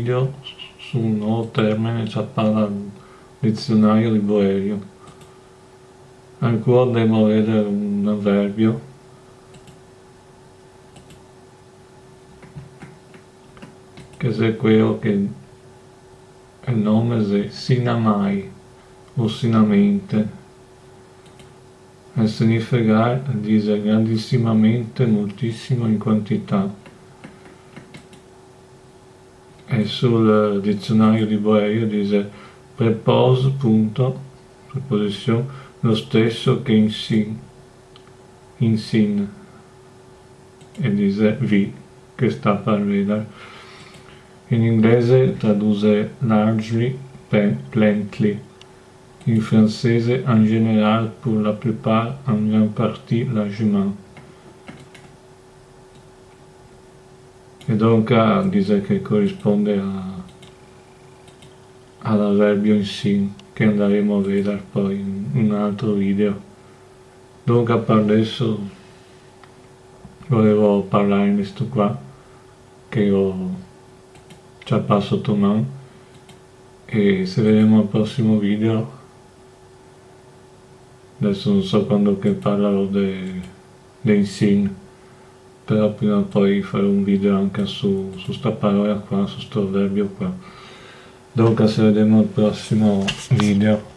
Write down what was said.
video su un nuovo termine, cioè parla del dizionario di Boerio. Ancora devo vedere un avverbio che è quello che il nome è sinamai o sinamente, e significa dice grandissimamente, moltissimo in quantità. E sul dizionario di Boerio dice preposizione, lo stesso che in sin, e dice vi, che sta per vedere. In inglese traduce largely, plenty. In francese en général, pour la plupart, en grande partie, largement. E dunque dice che corrisponde all'avverbio in sin, che andremo a vedere poi in un altro video. Dunque per adesso volevo parlare di questo qua, che ho già passato mano, e se vedremo al prossimo video. Adesso non so quando che parlerò dei sin, però prima o poi farò un video anche su sta parola qua, su sto avverbio qua. Dunque se vediamo al prossimo video.